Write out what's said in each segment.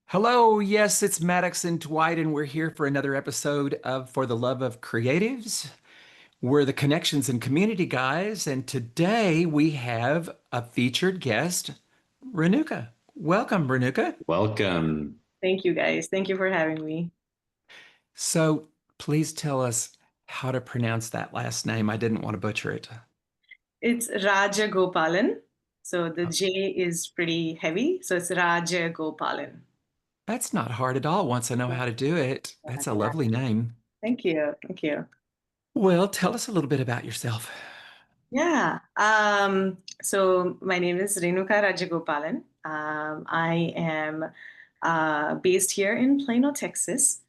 Hello, yes, it's Maddox and Dwight, and we're here for another episode of For the Love of Creatives. We're the Connections and Community guys, and today we have a featured guest, Renuka. Welcome, Renuka. Welcome. Thank you guys. Thank you for having me. So please tell us how to pronounce that last name. I didn't want to butcher it. It's Rajagopalan. So the J is pretty heavy. So it's Rajagopalan. That's not hard at all once I know how to do it. That's a lovely name. Thank you. Thank you. Well, tell us a little bit about yourself. Yeah. So my name is Renuka Rajagopalan. I am based here in Plano, Texas.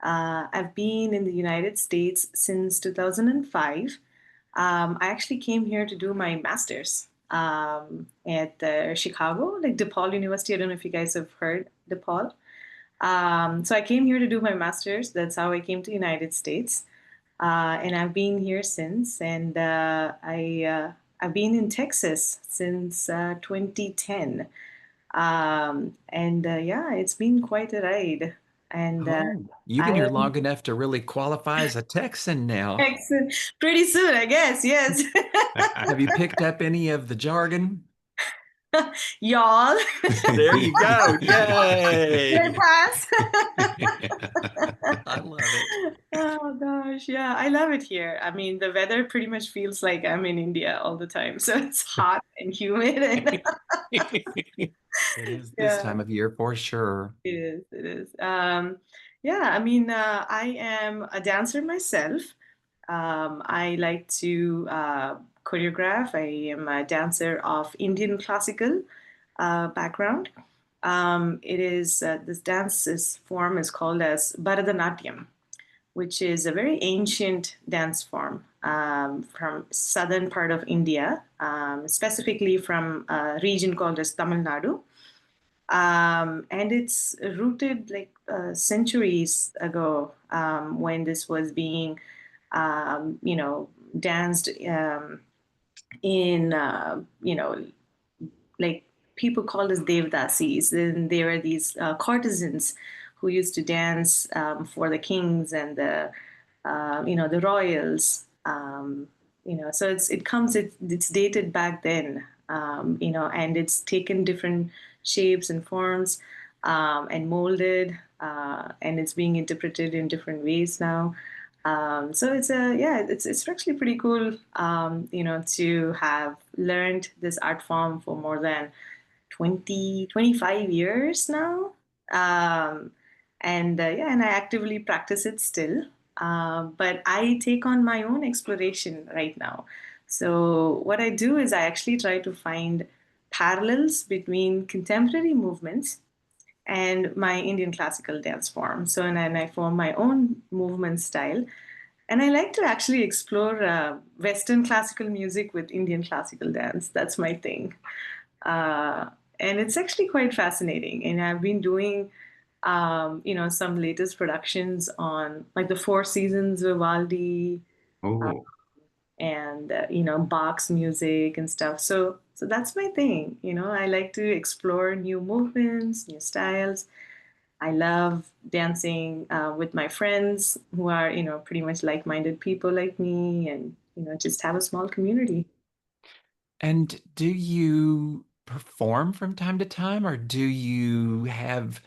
I've been in the United States since 2005. I actually came here to do my master's at Chicago, like DePaul University. I don't know if you guys have heard DePaul. So I came here to do my master's. That's how I came to the United States. And I've been here since. And I've been in Texas since 2010. Yeah, it's been quite a ride. And Oh, you've been I here am long enough to really qualify as a Texan now. Texan pretty soon, I guess. Yes. Have you picked up any of the jargon? Y'all. There you go. Did I Yay. pass? I love it. Oh gosh, yeah, I love it here. I mean, the weather pretty much feels like I'm in India all the time. So it's hot and humid and It is this yeah, time of year for sure. it is. It is. Yeah, I mean, I am a dancer myself. I like to choreograph. I am a dancer of Indian classical background. It is this form is called as Bharatanatyam, which is a very ancient dance form from southern part of India, specifically from a region called as Tamil Nadu. And it's rooted like centuries ago when this was being, danced in, like people called as devdasis. And they were these courtesans who used to dance for the kings and the royals. So it's dated back then. And it's taken different shapes and forms and molded, and it's being interpreted in different ways now. So it's actually pretty cool, to have learned this art form for more than 25 years now. Um, and I actively practice it still. But I take on my own exploration right now. So what I do is I actually try to find parallels between contemporary movements and my Indian classical dance form. So, and I form my own movement style. And I like to actually explore Western classical music with Indian classical dance. That's my thing. Uh, and it's actually quite fascinating. And I've been doing, some latest productions on like the Four Seasons Vivaldi, Oh, and Bach's music and stuff. So that's my thing. I like to explore new movements, new styles. I love dancing with my friends who are pretty much like-minded people like me, and just have a small community. And do you perform from time to time, or do you have,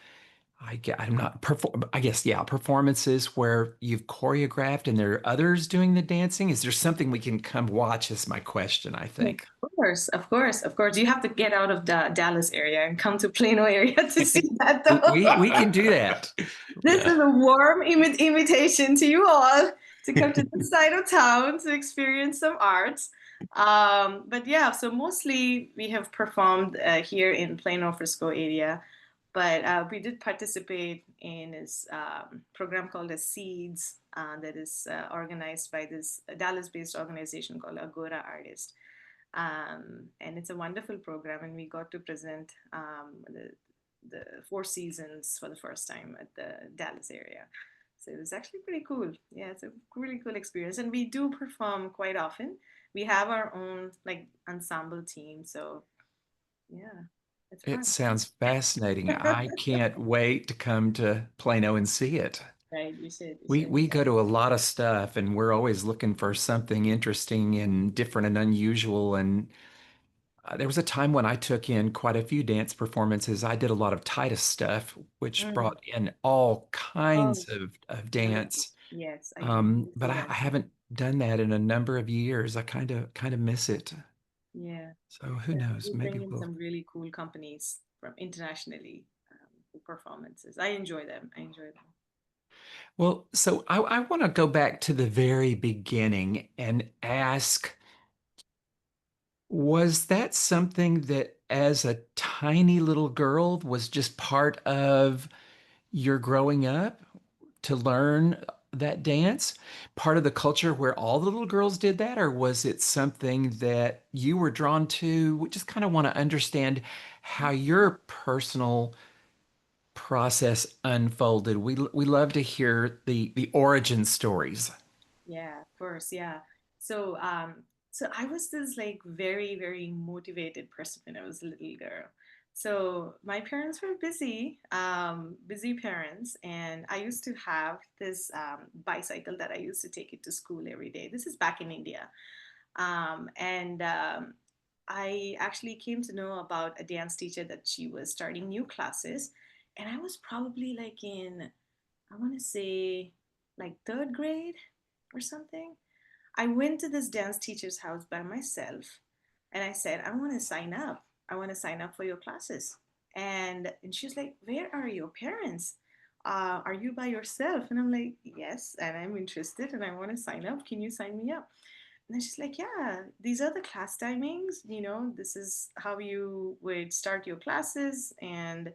I'm not perform, I guess, yeah, performances where you've choreographed and there are others doing the dancing? Is there something we can come watch? Is my question, I Of think. course, of course, of course. You have to get out of the Dallas area and come to Plano area to see that, We though. can do that. This Yeah. is a warm invitation to you all to come to this side of town to experience some arts. But yeah, so mostly we have performed here in Plano, Frisco area, but we did participate in this program called as Seeds that is organized by this Dallas-based organization called Agora Artist. And it's a wonderful program, and we got to present the Four Seasons for the first time at the Dallas area. So it was actually pretty cool. Yeah, it's a really cool experience. And we do perform quite often. We have our own like ensemble team. So yeah. It's It fun. sounds fascinating. I can't wait to come to Plano and see it. Right, you should, you We should. we go to a lot of stuff and we're always looking for something interesting and different and unusual. And there was a time when I took in quite a few dance performances. I did a lot of Titus stuff, which Mm. brought in all kinds Oh, of beautiful. dance. Yes, I can really But see I that. haven't done that in a number of years. I kind of miss it. Yeah. So who Yeah, knows? we bring Maybe in we'll. some really cool companies from internationally for performances. I enjoy them. I enjoy them. Well, so I want to go back to the very beginning and ask, was that something that as a tiny little girl was just part of your growing up to learn that dance? Part of the culture where all the little girls did that, or was it something that you were drawn to? We just kind of want to understand how your personal process unfolded. We love to hear the origin stories. Yeah, of course. Yeah. So, so I was this like very, very motivated person when I was a little girl. So my parents were busy, busy parents, and I used to have this bicycle that I used to take it to school every day. This is back in India. And I actually came to know about a dance teacher that she was starting new classes. And I was probably like in, I want to say, like third grade or something. I went to this dance teacher's house by myself and I said, I want to sign up. I want to sign up for your classes. And she was like, where are your parents? Are you by yourself? And I'm like, yes, and I'm interested and I want to sign up. Can you sign me up? And she's like, yeah, these are the class timings. This is how you would start your classes. And,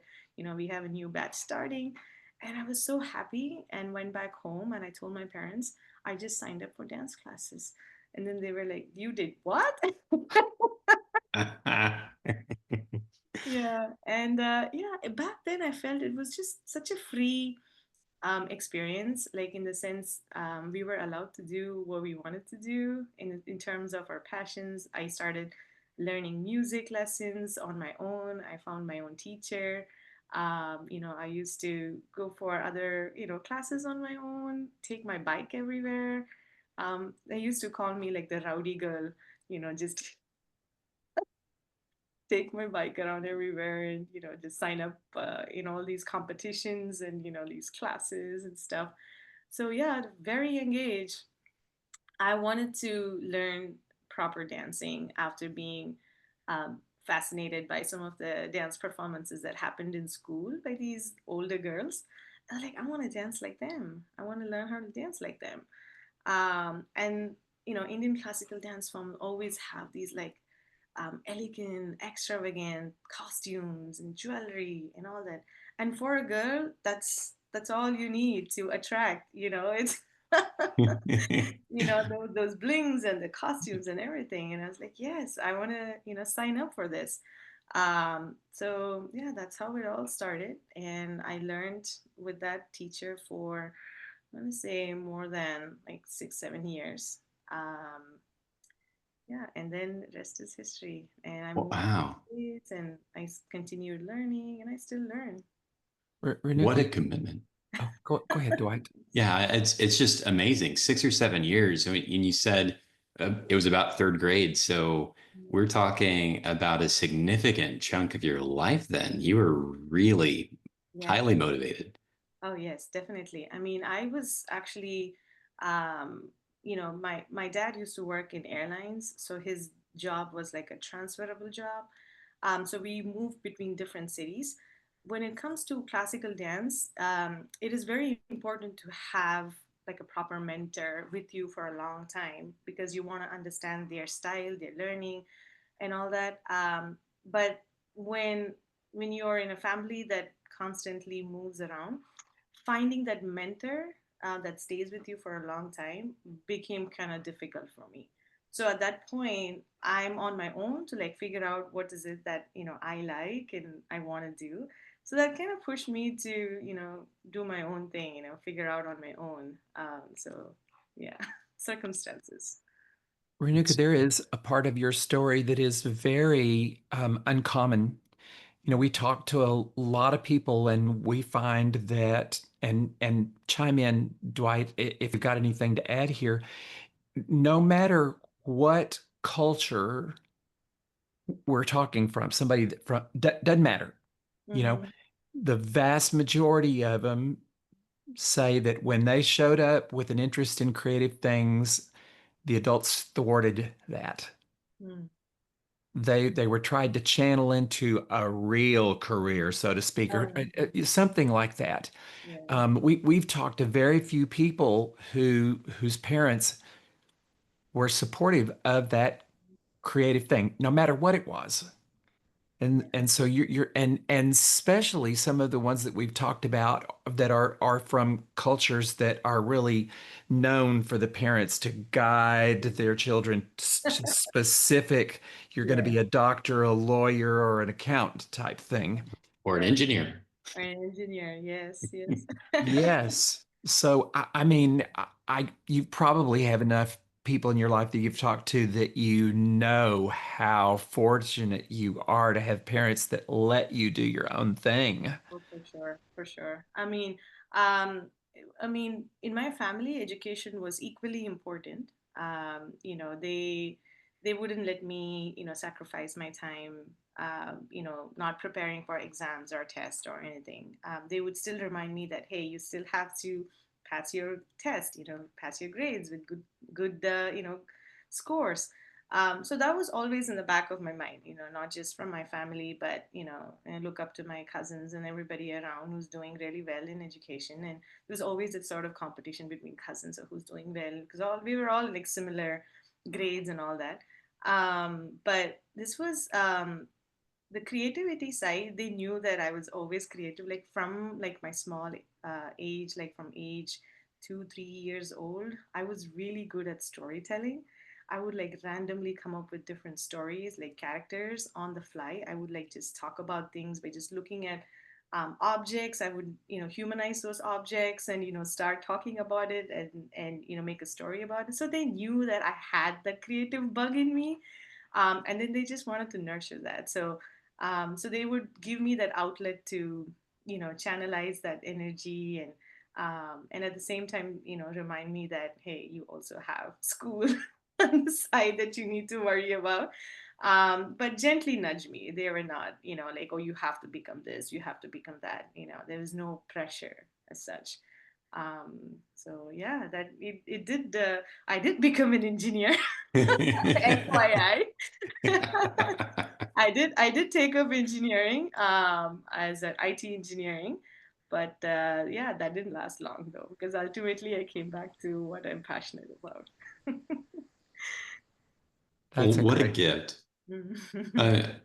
we have a new batch starting. And I was so happy and went back home and I told my parents, I just signed up for dance classes. And then they were like, you did what? Yeah. And yeah, back then I felt it was just such a free experience, like in the sense we were allowed to do what we wanted to do in terms of our passions. I started learning music lessons on my own. I found my own teacher. I used to go for other, classes on my own, take my bike everywhere. They used to call me like the rowdy girl, just take my bike around everywhere and just sign up in all these competitions and these classes and stuff. So yeah, at a very young age I wanted to learn proper dancing after being fascinated by some of the dance performances that happened in school by these older girls. I was like, I want to dance like them. I want to learn how to dance like them. And Indian classical dance form always have these like elegant, extravagant costumes and jewelry and all that. And for a girl, that's all you need to attract. It's those blings and the costumes and everything. And I was like, yes, I want to sign up for this. So yeah, that's how it all started. And I learned with that teacher for I want to say more than like 6 7 years. Yeah, and then the rest is history. And I moved to the Wow. States and continued learning and I still learn. What a Renuka, commitment. oh, go ahead, Dwight. Yeah, it's just amazing. 6 or 7 years. I mean, and you said it was about third grade. So we're talking about a significant chunk of your life then. You were really Yeah. highly motivated. Oh yes, definitely. I mean, I was actually, my dad used to work in airlines, so his job was like a transferable job. So we moved between different cities. When it comes to classical dance, it is very important to have like a proper mentor with you for a long time because you want to understand their style, their learning, and all that. But when when you're in a family that constantly moves around, finding that mentor that stays with you for a long time became kind of difficult for me. So at that point, I'm on my own to like figure out what is it that I like and I want to do. So that kind of pushed me to do my own thing, figure out on my own. So yeah, circumstances. Renuka, there is a part of your story that is very uncommon. We talk to a lot of people and we find that, and chime in, Dwight, if you've got anything to add here, no matter what culture we're talking from, somebody that from doesn't matter, you know, Mm-hmm. the vast majority of them say that when they showed up with an interest in creative things, the adults thwarted that. Mm. They were tried to channel into a real career, so to speak, or Oh, something like that. yeah. We've talked to very few people whose parents were supportive of that creative thing, no matter what it was. And so you're and especially some of the ones that we've talked about that are from cultures that are really known for the parents to guide their children to specific, you're going to Yeah. be a doctor, a lawyer, or an accountant type thing. Or an engineer. Or an engineer. Yes, yes. Yes. So I mean, you probably have enough people in your life that you've talked to that you know how fortunate you are to have parents that let you do your own thing. Oh, for sure, for sure. Um, I mean, in my family, education was equally important. They wouldn't let me, sacrifice my time, not preparing for exams or tests or anything. They would still remind me that, hey, you still have to pass your test, pass your grades with good, scores. So that was always in the back of my mind, not just from my family, but, I look up to my cousins and everybody around who's doing really well in education. And there's always a sort of competition between cousins of who's doing well because we were all like similar grades and all that. But this was the creativity side. They knew that I was always creative, like from like my small age, like from age 2 3 years old. I was really good at storytelling. I would like randomly come up with different stories, like characters on the fly. I would like just talk about things by just looking at objects. I would, humanize those objects and, start talking about it and, make a story about it. So they knew that I had the creative bug in me. And then they just wanted to nurture that. So they would give me that outlet to, channelize that energy and at the same time, remind me that, hey, you also have school on the side that you need to worry about. But gently nudge me. They were not, like, oh, you have to become this, you have to become that. There was no pressure as such. So yeah, that it did. I did become an engineer, FYI. I did take up engineering as an IT engineering, but yeah, that didn't last long though because ultimately I came back to what I'm passionate about. That's Well, a what a great. gift.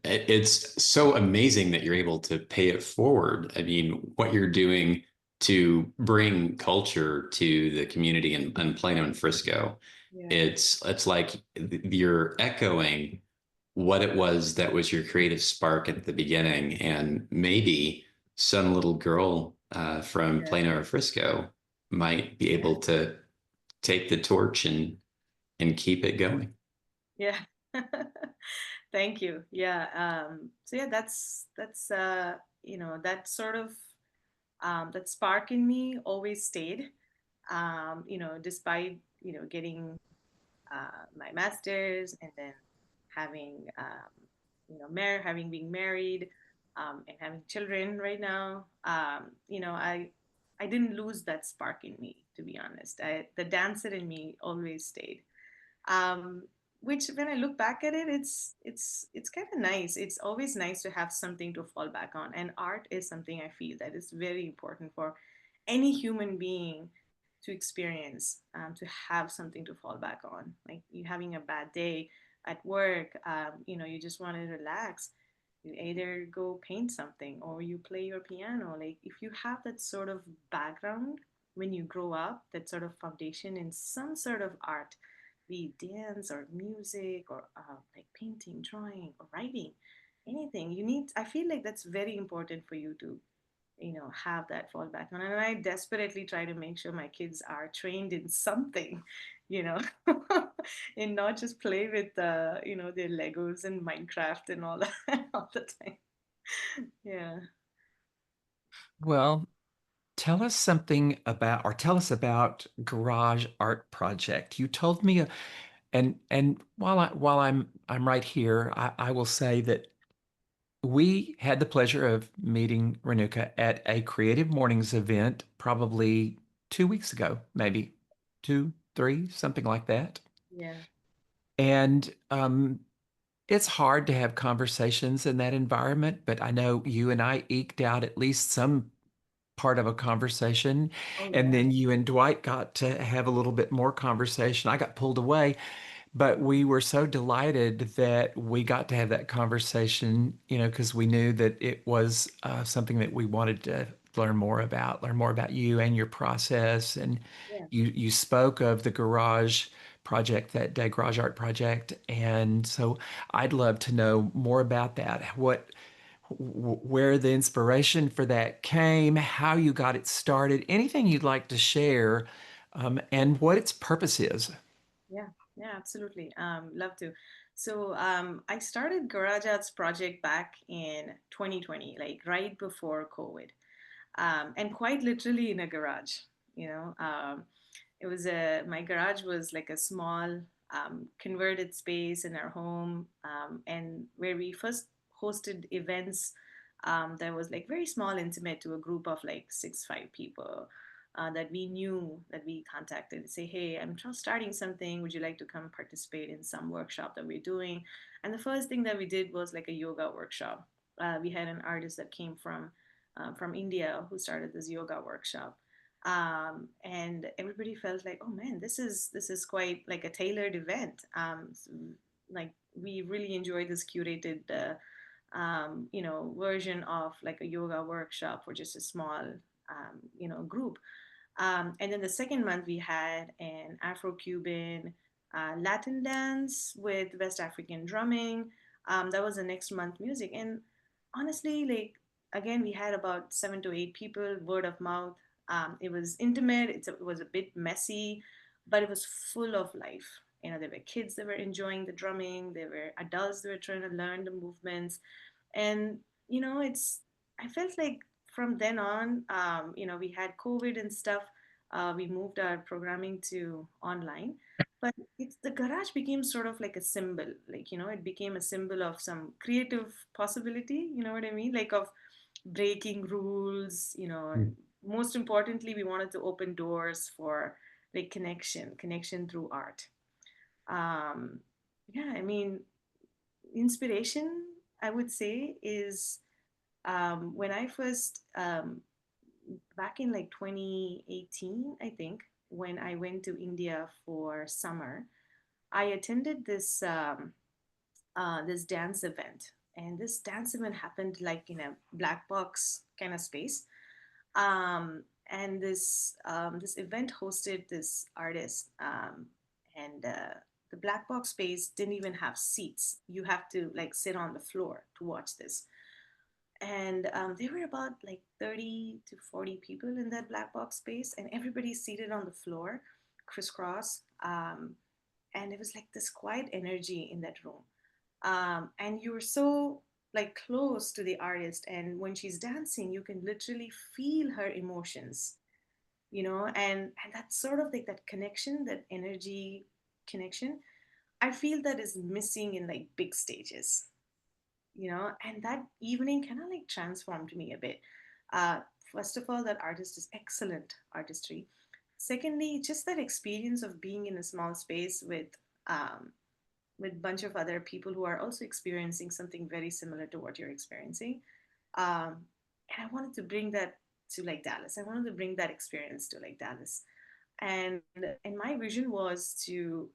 It's so amazing that you're able to pay it forward. I mean, what you're doing to bring culture to the community in Plano and Frisco, Yeah, it's like you're echoing what it was that was your creative spark at the beginning, and maybe some little girl from yeah, Plano or Frisco might be able to take the torch and keep it going. yeah. Thank you. Yeah. So yeah, that's that sort of that spark in me always stayed. Despite getting my master's and then having having been married and having children right now. I didn't lose that spark in me, to be honest. The dancer in me always stayed. um, which when I look back at it, it's kind of nice. It's always nice to have something to fall back on, and art is something I feel that is very important for any human being to experience, to have something to fall back on. Like you having a bad day at work, you just want to relax. You either go paint something or you play your piano. Like if you have that sort of background when you grow up, that sort of foundation in some sort of art, be it dance or music or like painting, drawing, or writing, anything you need. I feel like that's very important for you to, have that fallback on. And I desperately try to make sure my kids are trained in something, you know, and not just play with, their Legos and Minecraft and all that all the time. Yeah. Well, tell us something about, or tell us about Garage Art Project. You told me, and while I'm right here, I will say that we had the pleasure of meeting Renuka at a Creative Mornings event probably 2 weeks ago, maybe two, three, something like that. Yeah. And it's hard to have conversations in that environment, but I know you and I eked out at least some part of a conversation. Oh, And yeah. then you and Dwight got to have a little bit more conversation. I got pulled away, but we were so delighted that we got to have that conversation, because we knew that it was something that we wanted to learn more about you and your process. And Yeah. you spoke of the garage project that day, garage art project. And so I'd love to know more about that. Where the inspiration for that came, how you got it started, anything you'd like to share, and what its purpose is. Yeah, yeah, absolutely. Love to. So I started Garage Arts project back in 2020, like right before COVID, and quite literally in a garage. You know, it was a my garage was like a small converted space in our home, and where we first hosted events. That was like very small, intimate to a group of like 6, 5 people that we knew that we contacted and say, hey, I'm just starting something. Would you like to come participate in some workshop that we're doing? And the first thing that we did was like a yoga workshop. We had an artist that came from India who started this yoga workshop. And everybody felt like, oh man, this is quite like a tailored event. Like we really enjoyed this curated, version of like a yoga workshop for just a small, group. And then the second month, we had an Afro Cuban Latin dance with West African drumming. That was the next month music. And honestly, like, again, we had about 7 to 8 people, word of mouth. It was intimate, it was a bit messy, but it was full of life. There were kids that were enjoying the drumming, there were adults that were trying to learn the movements. And, I felt like from then on, we had COVID and stuff. We moved our programming to online, but the garage became sort of like a symbol. Like, it became a symbol of some creative possibility. You know what I mean? Like of breaking rules. And most importantly, we wanted to open doors for like connection through art. Um, yeah, I mean, inspiration, I would say, is when I first back in like 2018, I think, when I went to India for summer, I attended this dance event, and this dance event happened like in a black box kind of space. And this event hosted this artist, and the black box space didn't even have seats. You have to like sit on the floor to watch this. And there were about like 30 to 40 people in that black box space, and everybody seated on the floor, crisscross. And it was like this quiet energy in that room. And you were so like close to the artist, and when she's dancing, you can literally feel her emotions, and that's sort of like that connection, that energy connection. I feel that is missing in like big stages, and that evening kind of like transformed me a bit. uh, First of all, that artist is excellent artistry. Secondly, just that experience of being in a small space with a bunch of other people who are also experiencing something very similar to what you're experiencing. um, and I wanted to bring that to like Dallas. I wanted to bring that experience to like Dallas. And my vision was to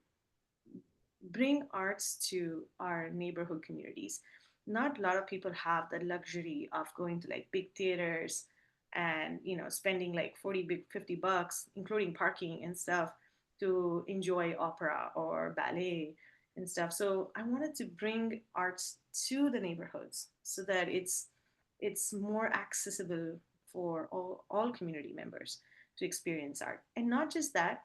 bring arts to our neighborhood communities. Not a lot of people have the luxury of going to like big theaters and spending like 40 big $50, including parking and stuff, to enjoy opera or ballet and stuff. So I wanted to bring arts to the neighborhoods so that it's more accessible for all community members to experience art. And not just that,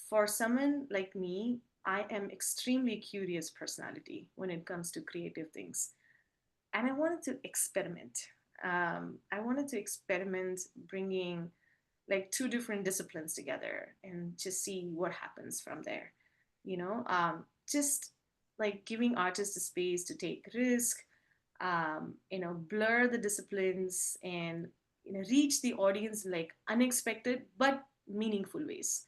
for someone like me, I am extremely curious personality when it comes to creative things. and I wanted to experiment. I wanted to experiment bringing like two different disciplines together and just see what happens from there. Just like giving artists a space to take risk, blur the disciplines and reach the audience in like unexpected but meaningful ways.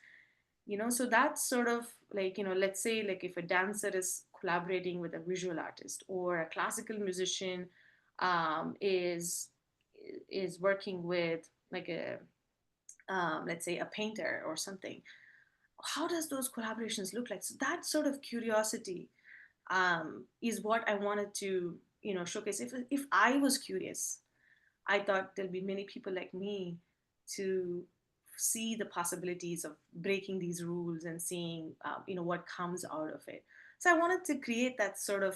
So that's sort of like, let's say like if a dancer is collaborating with a visual artist, or a classical musician is working with like a let's say a painter or something. How does those collaborations look like? So that sort of curiosity is what I wanted to showcase. If I was curious, I thought there'll be many people like me to see the possibilities of breaking these rules and seeing what comes out of it. So I wanted to create that sort of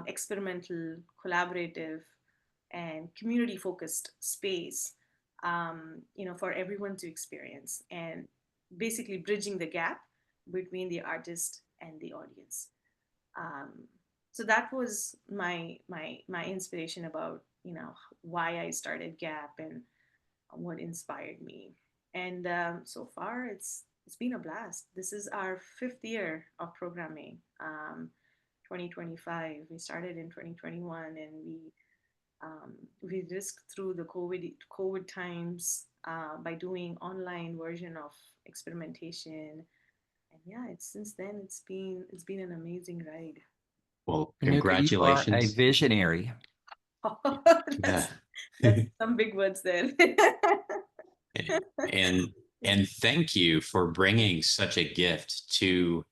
experimental, collaborative, and community focused space, for everyone to experience, and basically bridging the gap between the artist and the audience. um, so that was my inspiration about why I started Gap and what inspired me. And so far it's been a blast. This is our fifth year of programming. 2025, we started in 2021, and we risked through the COVID times by doing online version of experimentation. And yeah, it's since then it's been an amazing ride. Well, Renuka, you are a congratulations. visionary. that's Yeah. that's some big words there. and and thank you for bringing such a gift to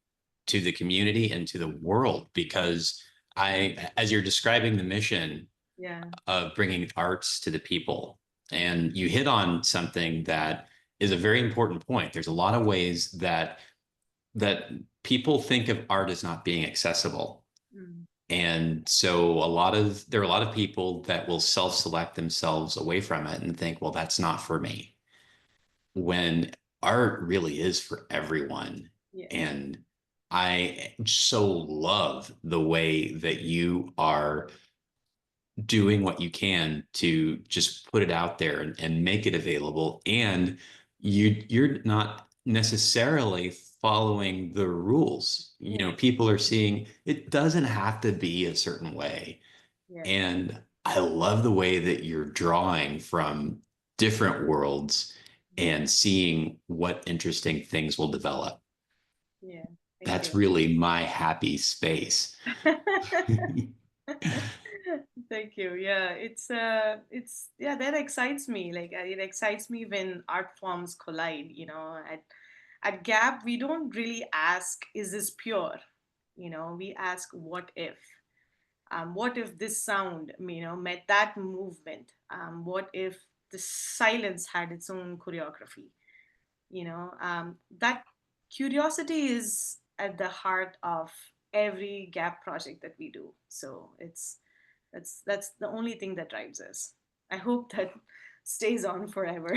the community and to the world, because as you're describing the mission Yeah. of bringing arts to the people, and you hit on something that is a very important point. There's a lot of ways that people think of art as not being accessible. Mm. And so there are a lot of people that will self-select themselves away from it and think, well, that's not for me, when art really is for everyone. Yeah. And I so love the way that you are doing what you can to just put it out there and make it available. And you're not necessarily following the rules. Yeah. People are seeing it doesn't have to be a certain way. Yeah. And I love the way that you're drawing from different worlds and seeing what interesting things will develop. Yeah. Thank That's you. really my happy space. Thank you. Yeah, it's yeah, that excites me. Like it excites me when art forms collide. At Gap, we don't really ask, "Is this pure?" We ask, "What if?" What if this sound, met that movement? What if the silence had its own choreography? That curiosity is at the heart of every Gap project that we do. So that's the only thing that drives us. I hope that stays on forever.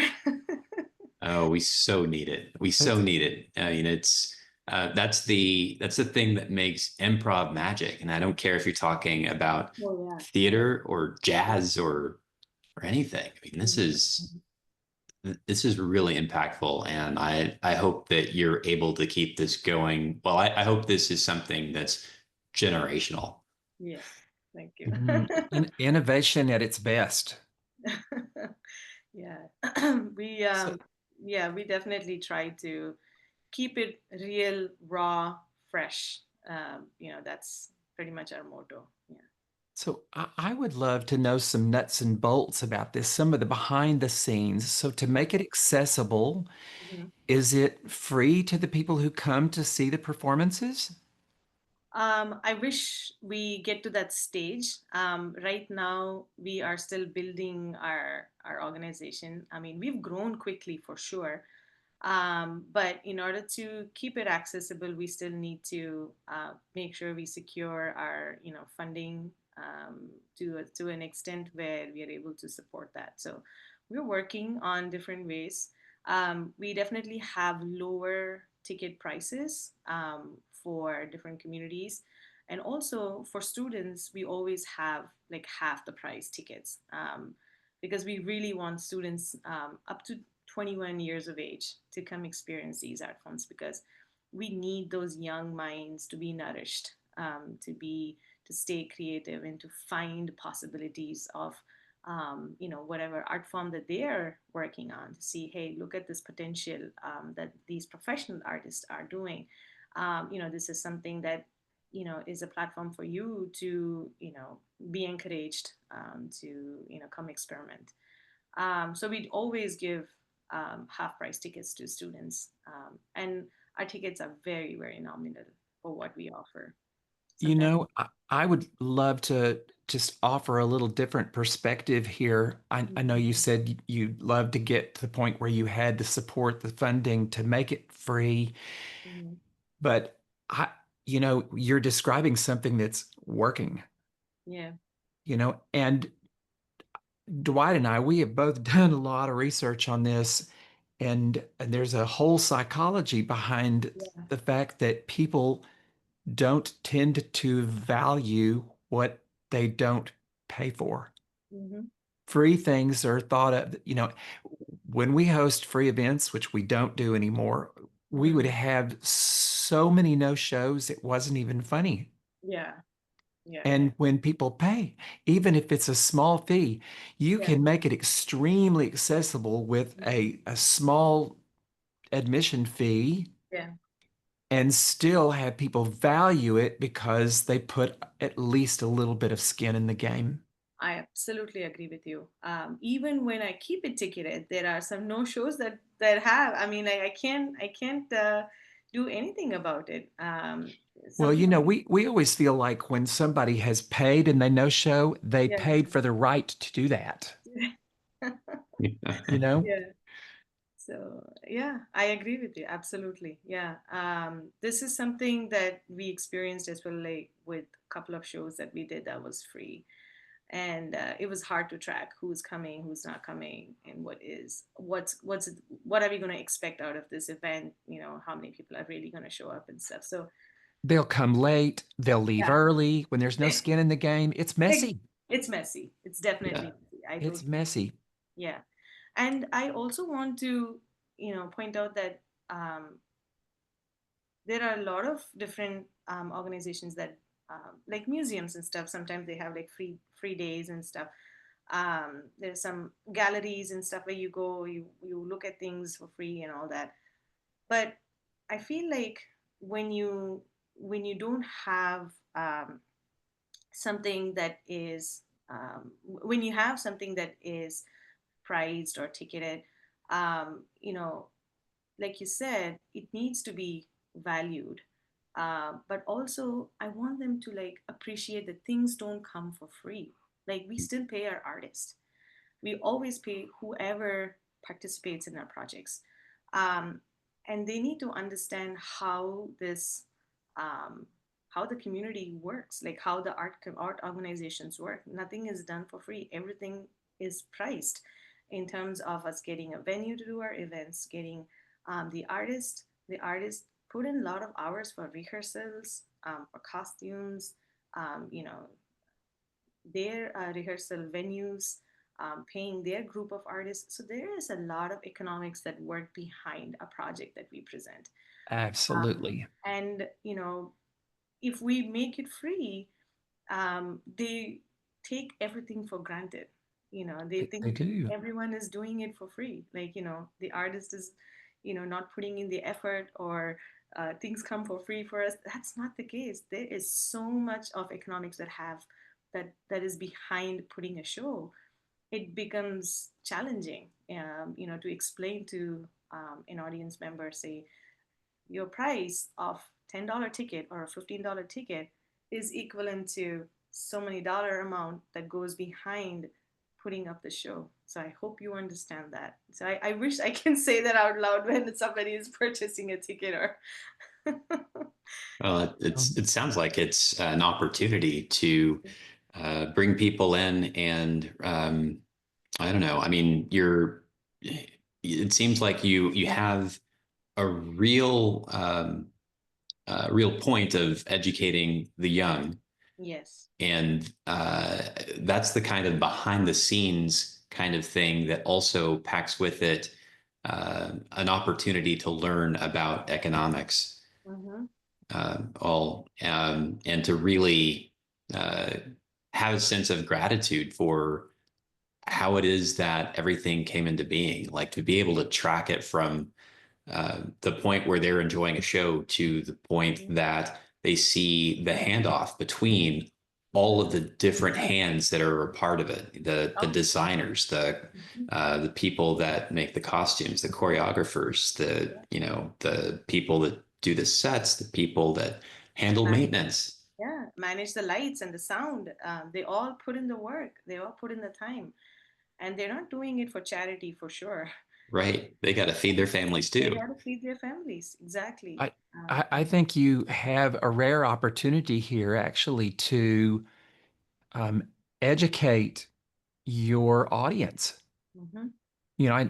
Oh, we so need it. We so That's need it. It's that's the thing that makes improv magic. And I don't care if you're talking about Oh yeah. theater or jazz or anything. I mean, this is really impactful, and I hope that you're able to keep this going. Well, I hope this is something that's generational. Yeah. Thank you. innovation at its best. Yeah. we So, yeah, we definitely try to keep it real, raw, fresh. That's pretty much our motto. Yeah. I would love to know some nuts and bolts about this, some of the behind the scenes. So to make it accessible, Mhm. is it free to the people who come to see the performances? I wish we get to that stage. Right now, we are still building our organization. I mean, we've grown quickly for sure, but in order to keep it accessible, we still need to make sure we secure our funding to an extent where we are able to support that. So we're working on different ways. We definitely have lower ticket prices for different communities. And also for students, we always have like half the price tickets, because we really want students up to 21 years of age to come experience these art forms, because we need those young minds to be nourished, to stay creative and to find possibilities of whatever art form that they're working on, to see, hey, look at this potential that these professional artists are doing. This is something that is a platform for you to be encouraged, to come experiment. So we'd always give half price tickets to students, and our tickets are very, very nominal for what we offer. You Sometimes, know, I would love to just offer a little different perspective here. I know you said you'd love to get to the point where you had to support the funding to make it free, mhm. but I, you're describing something that's working, Yeah, and Dwight and I, we have both done a lot of research on this, and there's a whole psychology behind yeah, the fact that people don't tend to value what they don't pay for. hmm, Free things are thought of, when we host free events, which we don't do anymore, we hmm, would have so many no shows, it wasn't even funny. yeah, yeah, yeah, And when people pay, even if it's a small fee, you yeah, can make it extremely accessible with a small admission fee yeah. and still have people value it because they put at least a little bit of skin in the game. I absolutely agree with you. Even when I keep it ticketed, there are some no shows that have. I mean, I can't do anything about it. Well, Some people, we always feel like when somebody has paid and they no show, they yeah, paid for the right to do that, you know? yeah. So yeah, I agree with you. Absolutely. Yeah. This is something that we experienced as well, like with a couple of shows that we did that was free. And it was hard to track who's coming, who's not coming, and what are we going to expect out of this event? How many people are really going to show up and stuff. So They'll come late, they'll leave yeah, early when there's no skin in the game. It's messy. it's messy. It's Yeah. definitely messy. I It's totally messy. yeah. And I also want to point out that there are a lot of different organizations that like museums and stuff. Sometimes they have like free days and stuff. There's some galleries and stuff where you go, you look at things for free and all that. But I feel like when you don't have something that is when you have something that is priced or ticketed, like you said, it needs to be valued. But also, I want them to like appreciate that things don't come for free. Like we still pay our artists. We always pay whoever participates in our projects, um, and they need to understand um, how the community works, like how the art organizations work. Nothing is done for free. Everything is priced in terms of us getting a venue to do our events, getting the artist put in a lot of hours for rehearsals, for costumes, you know, their rehearsal venues, paying their group of artists. So there is a lot of economics that work behind a project that we present. Absolutely. And if we make it free, they take everything for granted. They They think do. everyone is doing it for free. Like, the artist is, not putting in the effort, or things come for free for us. That's not the case. There is so much of economics that is behind putting a show. It becomes challenging, to explain to an audience member, say, your price of $10 ticket or a $15 ticket is equivalent to so many dollar amount that goes behind putting up the show. So I hope you understand that. So I wish I can say that out loud when somebody is purchasing a ticket or Well, Um, it sounds like it's an opportunity to bring people in and I don't know. I mean, it seems like you have a real real point of educating the young. Yes. And that's the kind of behind the scenes kind of thing that also packs with it an opportunity to learn about economics, Mm-hmm. all and to really uh, have a sense of gratitude for how it is that everything came into being, like to be able to track it from the point where they're enjoying a show to the point Mm-hmm. that they see the handoff between all of the different hands that are a part of it, the Oh. designers, Mm-hmm. the people that make the costumes, the choreographers, the Yeah. the people that do the sets, the people that handle Man- maintenance. yeah, manage the lights and the sound. They all put in the work. They all put in the time, and they're not doing it for charity for sure. Right. They got to feed their families They too. got to feed their families. Exactly. I, I think you have a rare opportunity here actually to um, educate your audience. Mm-hmm.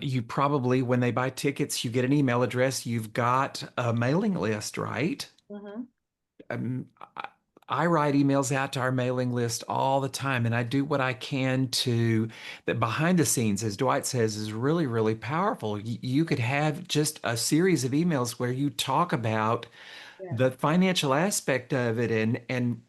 You probably, when they buy tickets, you get an email address, you've got a mailing list, right? Mm-hmm. Um, I, I write emails out to our mailing list all the time, and I do what I can to that behind the scenes, as Dwight says, is really, really powerful. You could have just a series of emails where you talk about Yeah. the financial aspect of it and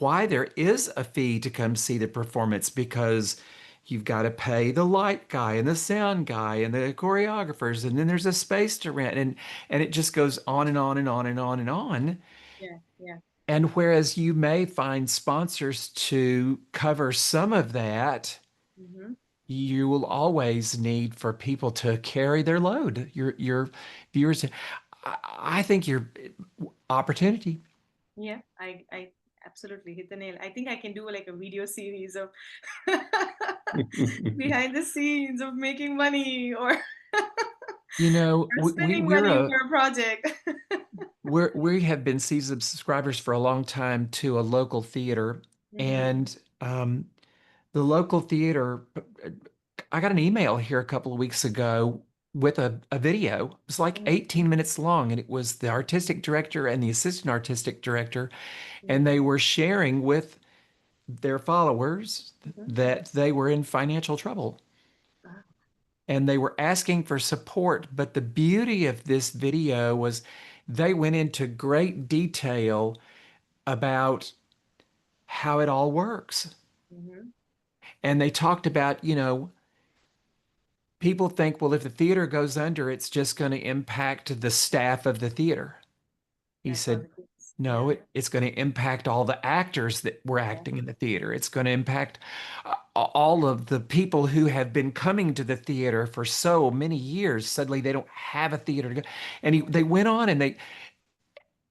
why there is a fee to come see the performance because you've got to pay the light guy and the sound guy and the choreographers and then there's a space to rent and it just goes on and on and on and on and on. Yeah. Yeah. And whereas you may find sponsors to cover some of that, Mm-hmm. you will always need for people to carry their load. Your viewers, I think your opportunity. Yeah. I absolutely hit the nail. I think I can do like a video series of behind the scenes of making money or or spending We're money a for a project. we have been seasoned subscribers for a long time to a local theater, Mm-hmm. and the local theater. I got an email here a couple of weeks ago with a video. It was like Mm-hmm. 18 minutes long, and it was the artistic director and the assistant artistic director, and Mm-hmm. they were sharing with their followers Mm-hmm. that they were in financial trouble. Ah. And they were asking for support. But the beauty of this video was they went into great detail about how it all works. Mm-hmm. And they talked about, people think, well, if the theater goes under, it's just going to impact the staff of the theater. He That's what said, it is. no, Yeah. it's going to impact all the actors that were Yeah. acting in the theater. It's going to impact all of the people who have been coming to the theater for so many years. Suddenly they don't have a theater to go. And they went on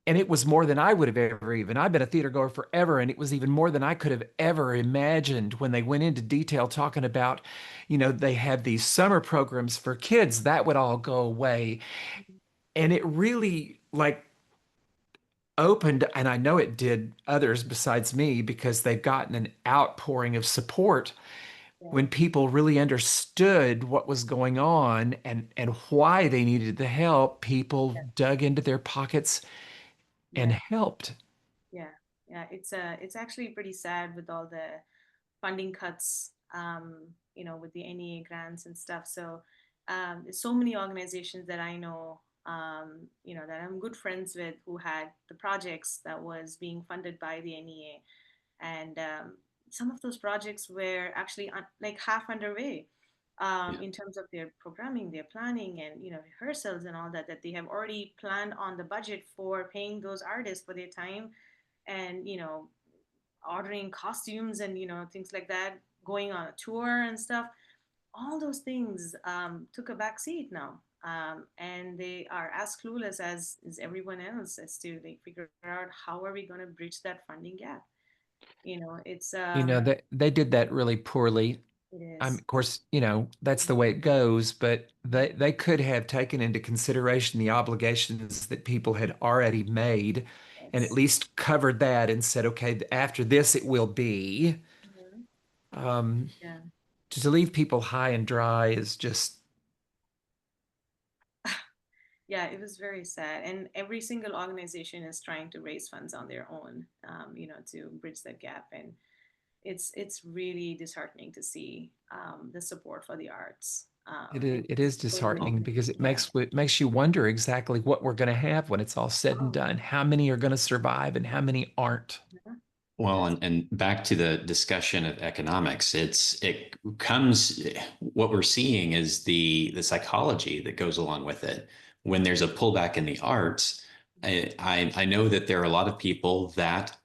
and it was more than I would have ever even. I've been a theater goer forever, and it was even more than I could have ever imagined when they went into detail talking about, they had these summer programs for kids that would all go away. And it really like opened, and I know it did others besides me because they've gotten an outpouring of support Yeah. when people really understood what was going on and why they needed the help. People dug into their pockets and Yeah. helped. Yeah. Yeah. It's actually pretty sad with all the funding cuts, with the NEA grants and stuff. So there's so many organizations that I know, that I'm good friends with who had the projects that was being funded by the NEA, and some of those projects were actually like half underway. Yeah. In terms of their programming, their planning, and rehearsals and all that, that they have already planned on the budget for paying those artists for their time, and ordering costumes and things like that, going on a tour and stuff. All those things took a back seat now, and they are as clueless as is everyone else as to like figure out how are we going to bridge that funding gap. It's They did that really poorly. it is. Of course, that's the way it goes, but they could have taken into consideration the obligations that people had already made and at Yes. least covered that and said, okay, after this it will be. Mhm. Um, Yeah. to leave people high and dry is just Yeah, it was very sad. And every single organization is trying to raise funds on their own, to bridge that gap. And it's really disheartening to see the support for the arts. It is Going disheartening down. because Yeah. it makes you wonder exactly what we're going to have when it's all said and Oh, done. How many are going to survive and how many aren't? yeah. Well, That's and back to the discussion of economics, it comes what we're seeing is the psychology that goes along with it. When there's a pullback in the arts, I know that there are a lot of people that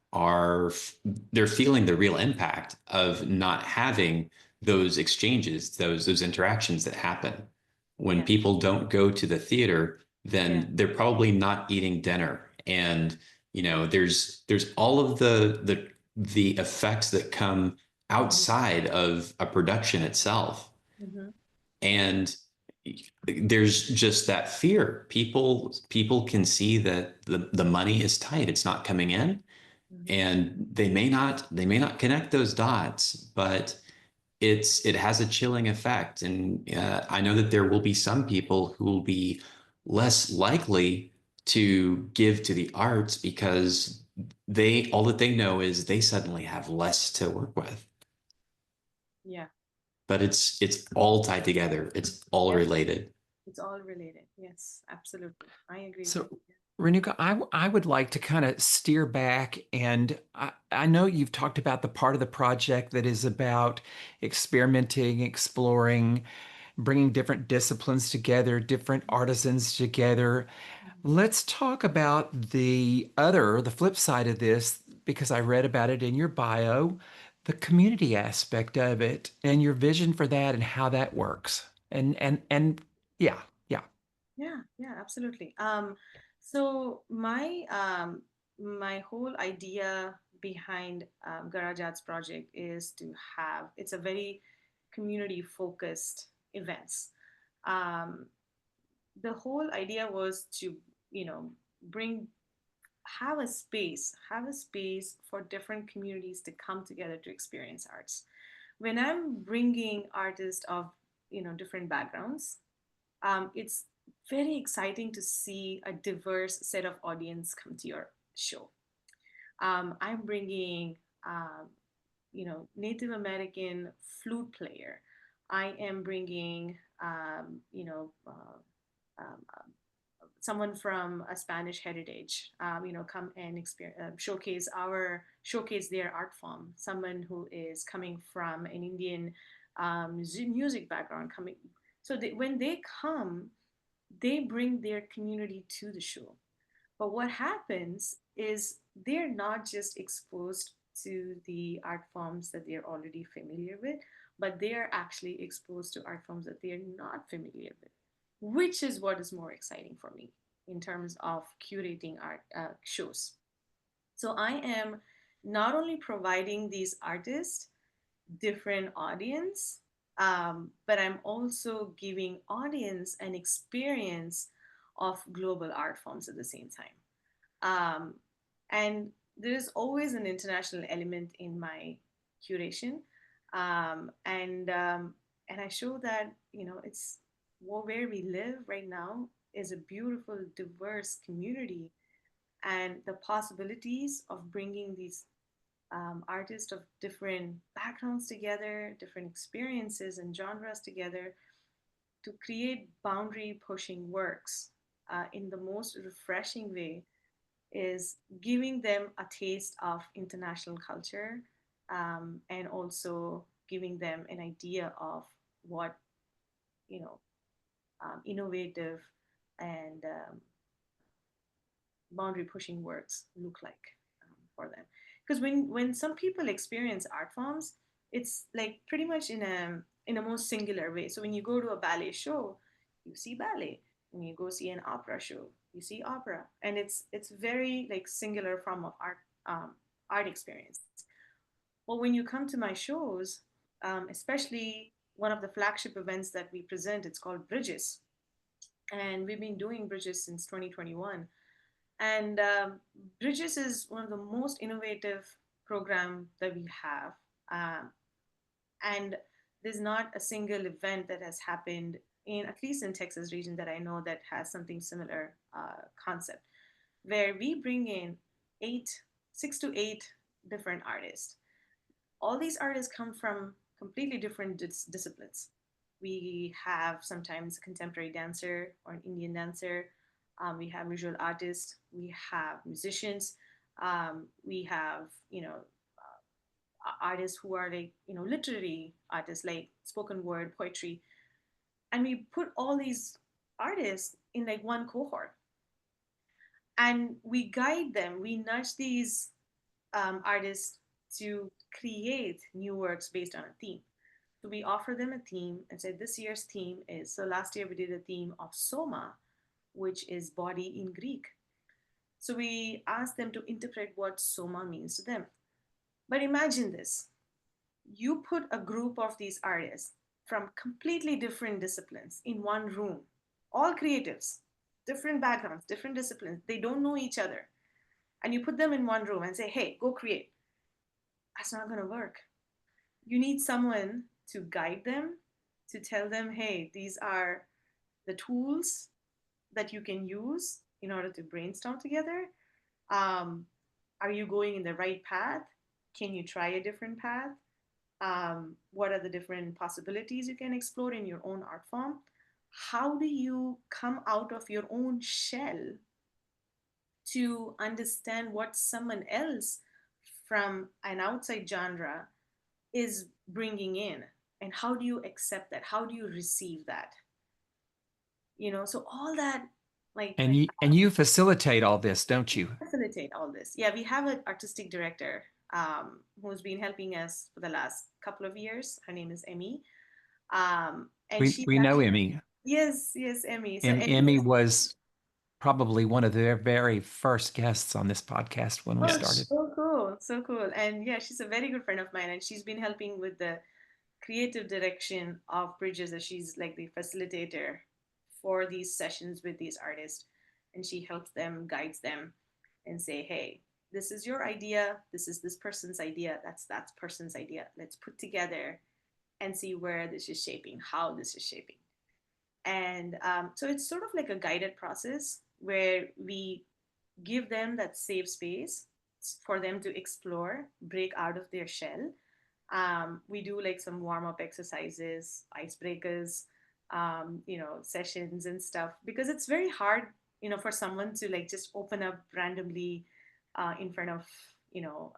they're feeling the real impact of not having those exchanges, those interactions that happen. When yeah, people don't go to the theater, yeah. then they're probably not eating dinner. And there's all of the effects that come Hmm. outside of a production itself, Hmm. and there's just that fear. People can see that the money is tight, it's not coming in, Hmm. and they may not connect those dots, but it has a chilling effect. And I know that there will be some people who will be less likely to give to the arts because they all that they know is they suddenly have less to work with. Yeah. But it's all tied together. It's all Yes. related. It's all related. Yes, absolutely. I agree with So, you. Renuka, I would like to kind of steer back, and I know you've talked about the part of the project that is about experimenting, exploring, bringing different disciplines together, different artisans together. Mhm. Let's talk about the flip side of this, because I read about it in your bio, the community aspect of it and your vision for that and how that works. And yeah, yeah. Yeah, yeah, absolutely. So my whole idea behind Garage Arts project is to have it's a very community focused events. Um, the whole idea was to bring have a space for different communities to come together to experience arts. When I'm bringing artists of different backgrounds, it's very exciting to see a diverse set of audience come to your show. I'm bringing, Native American flute player. I am bringing, someone from a Spanish heritage, come and showcase their art form. Someone who is coming from an Indian music background coming. So when they come, they bring their community to the show. But what happens is they're not just exposed to the art forms that they're already familiar with, but they are actually exposed to art forms that they're not familiar with, which is what is more exciting for me in terms of curating art shows. So I am not only providing these artists different audience, but I'm also giving audience an experience of global art forms at the same time. Um, and there's always an international element in my curation, and I show that it's where we live right now is a beautiful, diverse community, and the possibilities of bringing these artists of different backgrounds together, different experiences and genres together to create boundary pushing works in the most refreshing way is giving them a taste of international culture, and also giving them an idea of what innovative and boundary pushing works look like for them. Because when some people experience art forms, it's like pretty much in a most singular way. So when you go to a ballet show, you see ballet. When you go see an opera show, you see opera, and it's very like singular form of art experience. Well, when you come to my shows, especially one of the flagship events that we present, it's called Bridges, and we've been doing Bridges since 2021. And Bridges is one of the most innovative program that we have. And there's not a single event that has happened in at least in Texas region that I know that has something similar concept, where we bring in 6 to 8 different artists. All these artists come from completely different disciplines. We have sometimes a contemporary dancer or an Indian dancer. We have visual artists. We have musicians. We have, artists who are like, literary artists, like spoken word, poetry. And we put all these artists in like one cohort, and we guide them. We nudge these artists to create new works based on a theme. So we offer them a theme and say this year's theme is, so last year we did a theme of soma, which is body in Greek. So we ask them to interpret what soma means to them. But imagine this: you put a group of these artists from completely different disciplines in one room, all creatives, different backgrounds, different disciplines, they don't know each other, and you put them in one room and say, hey, go create. That's not going to work. You need someone to guide them, to tell them, hey, these are the tools that you can use in order to brainstorm together. Um, are you going in the right path? Can you try a different path? What are the different possibilities you can explore in your own art form? How do you come out of your own shell to understand what someone else from an outside genre is bringing in? And how do you accept that? How do you receive that? So all that, And you facilitate all this, don't you? facilitate all this. Yeah, we have an artistic director who's been helping us for the last couple of years. Her name is Emmy. And she's We know actually, Emmy. yes, Emmy. So And Emmy Emmy is, was probably one of their very first guests on this podcast when we oh, started. Yes. so cool, so cool. And yeah, she's a very good friend of mine, and she's been helping with the creative direction of Bridges, as she's like the facilitator for these sessions with these artists. And she helps them, guides them, and say, hey, this is your idea, this is this person's idea, that's that person's idea. Let's put together and see where this is shaping, how this is shaping. And so it's sort of like a guided process where we give them that safe space for them to explore, break out of their shell. We do like some warm up exercises, icebreakers, sessions and stuff, because it's very hard, for someone to like just open up randomly in front of,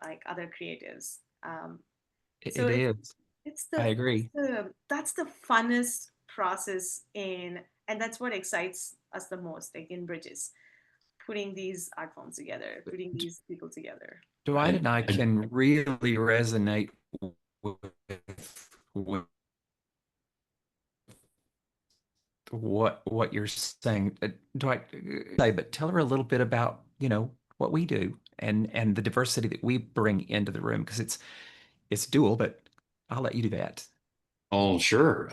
like other creatives. So It is. it's I the agree. that's the funnest process in, and that's what excites us the most, like in Bridges, putting these art forms together, putting these people together. Dwight and I can really resonate with what you're saying. Dwight, say, but tell her a little bit about, what we do and the diversity that we bring into the room, because it's dual, but I'll let you do that. Oh, sure.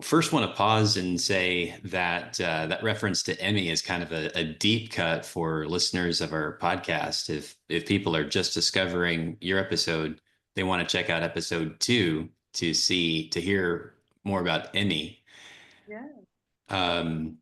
First want to pause and say that that reference to Emmy is kind of a deep cut for listeners of our podcast. If people are just discovering your episode, they want to check out episode 2 to hear more about Emmy. Yeah. Um,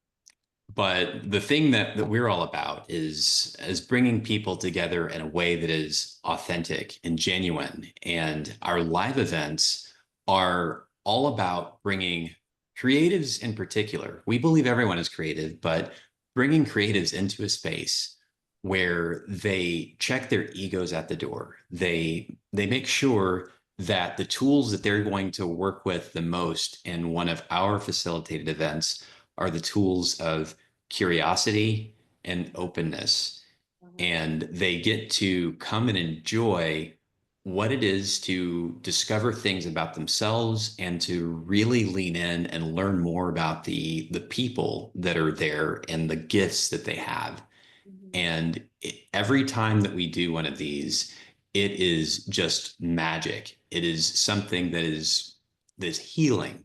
but the thing that we're all about is bringing people together in a way that is authentic and genuine. And our live events are all about bringing creatives in particular. We believe everyone is creative, but bringing creatives into a space where they check their egos at the door. They make sure that the tools that they're going to work with the most in one of our facilitated events are the tools of curiosity and openness. Mhm. And they get to come and enjoy what it is to discover things about themselves and to really lean in and learn more about the people that are there and the gifts that they have. Mhm. And every time that we do one of these, it is just magic. It is something that is this healing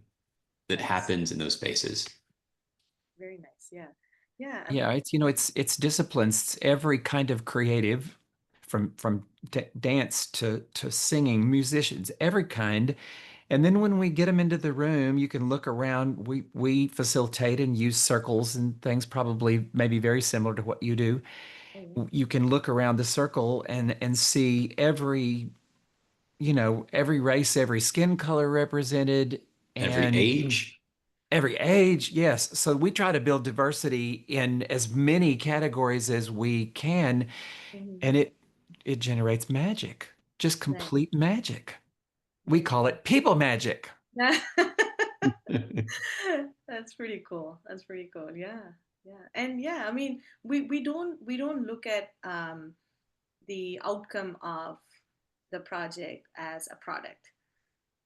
that Nice. happens in those spaces. Very nice. Yeah. Yeah. Yeah, it's disciplines. It's every kind of creative, from dance to singing, musicians, every kind. And then when we get them into the room, you can look around. We facilitate and use circles and things, probably maybe very similar to what you do. Mm. You can look around the circle and see every, every race, every skin color represented, Every and age. every age. Yes. So we try to build diversity in as many categories as we can, Mhm. and it generates magic, just Nice. complete magic. We Nice. call it people magic. That's pretty cool. That's pretty cool. Yeah. Yeah. And yeah, I mean, we don't look at the outcome of the project as a product.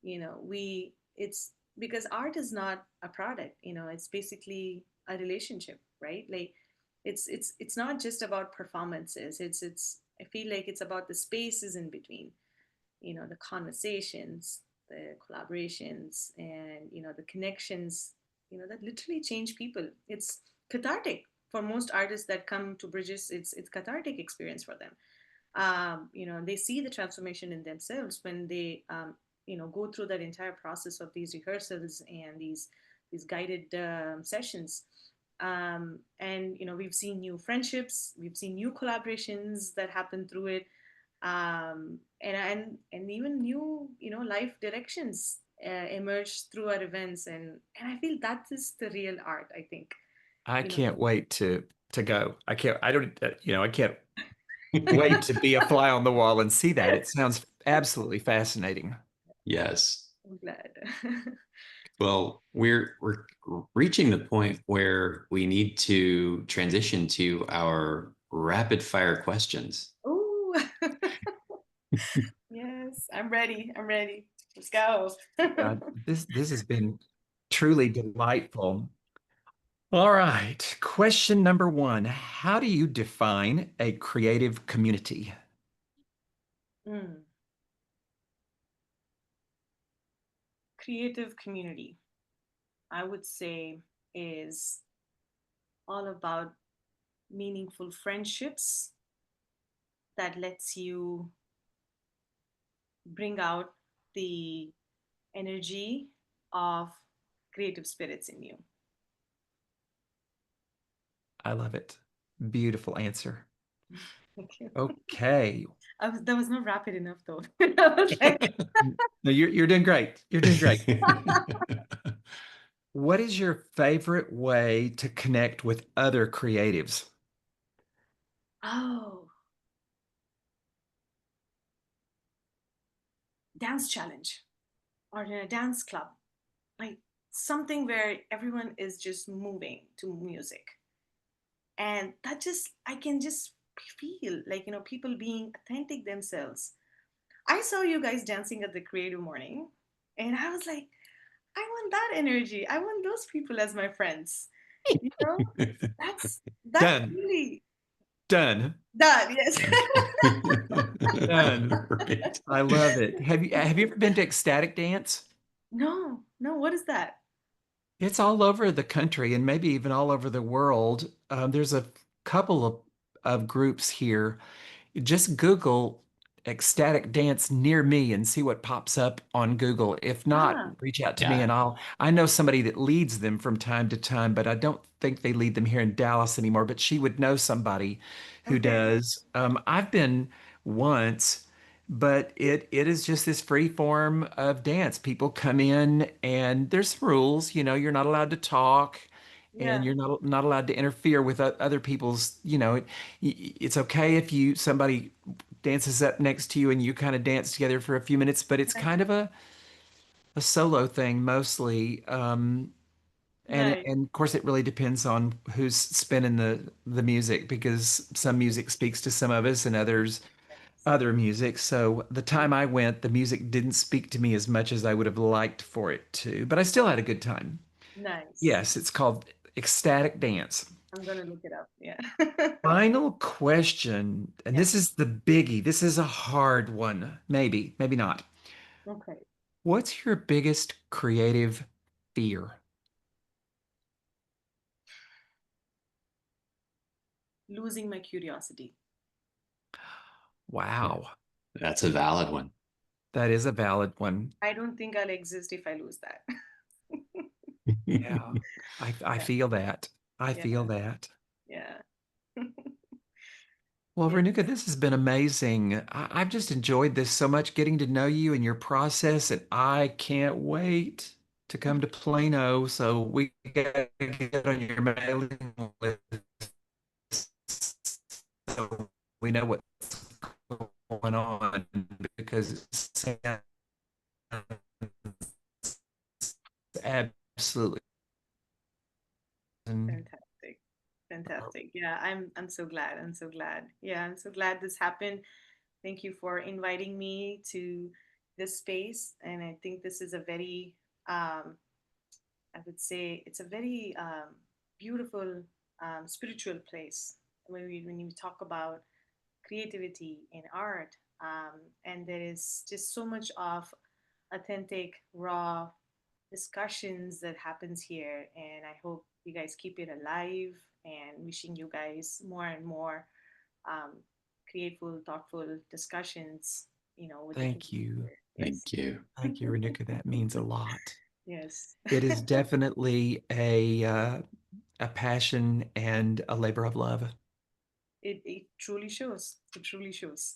We it's because art is not a product, it's basically a relationship, right? Like it's not just about performances. It's I feel like it's about the spaces in between, the conversations, the collaborations, and the connections, that literally change people. It's cathartic for most artists that come to Bridges. It's cathartic experience for them. They see the transformation in themselves when they go through that entire process of these rehearsals and these guided sessions. And we've seen new friendships, we've seen new collaborations that happen through it, and even new life directions emerge through our events, and I feel that is the real art, I think. I you know can't wait to go. I don't, I can't wait to be a fly on the wall and see that. It sounds absolutely fascinating. Yes. I'm glad. Well, we're reaching the point where we need to transition to our rapid fire questions. Oh, yes, I'm ready. I'm ready. Let's go. This has been truly delightful. All right. Question number one. How do you define a creative community? Mm. Creative community, I would say, is all about meaningful friendships that lets you bring out the energy of creative spirits in you. I love it. Beautiful answer. Thank you. Okay. That was not rapid enough, though. I was like, No, you're doing great. You're doing great. What is your favorite way to connect with other creatives? oh, dance challenge or in a dance club, like something where everyone is just moving to music. And that just, I can just feel like, people being authentic themselves. I saw you guys dancing at the creative morning, and I was like, I want that energy. I want those people as my friends. You know, that's Done. really Done. done. Yes. Done. Right. I love it. Have you ever been to ecstatic dance? No, no. What is that? It's all over the country and maybe even all over the world. There's a couple of groups here. Just Google ecstatic dance near me and see what pops up on Google. If not, Ah, reach out to me Yeah. and I know somebody that leads them from time to time, but I don't think they lead them here in Dallas anymore, but she would know somebody who okay. does. I've been once, but it is just this free form of dance. People come in and there's rules, you're not allowed to talk and Yeah. you're not allowed to interfere with other people's, it's okay if somebody dances up next to you and you kind of dance together for a few minutes, but it's kind of a solo thing mostly. And Nice. and of course it really depends on who's spinning the music because some music speaks to some of us and others other music. So the time I went, the music didn't speak to me as much as I would have liked for it to, but I still had a good time. Nice. Yes, it's called ecstatic dance. I'm gonna look it up. Yeah. Final question, and Yeah. this is the biggie. This is a hard one. Maybe not. Okay. What's your biggest creative fear? Losing my curiosity. Wow. That's a valid one. That is a valid one. I don't think I'll exist if I lose that. Yeah. I Yeah, feel that. I feel yeah, that. yeah. Well, Yes. Renuka, this has been amazing. I've just enjoyed this so much, getting to know you and your process, and I can't wait to come to Plano so we gotta get on your mailing list so we know what's going on because it sounds absolutely. Fantastic. Fantastic. Yeah, I'm so glad. I'm so glad. Yeah, I'm so glad this happened. Thank you for inviting me to this space. And I think this is a very I would say it's a very beautiful spiritual place when you talk about creativity and art. And there is just so much of authentic, raw discussions that happens here. And I hope you guys keep it alive and wishing you guys more and more um, creative, thoughtful discussions, in the Thank you. future. Yes. Thank you. Thank you, Renuka. That means a lot. Yes. It is definitely a passion and a labor of love. It truly shows. It truly shows.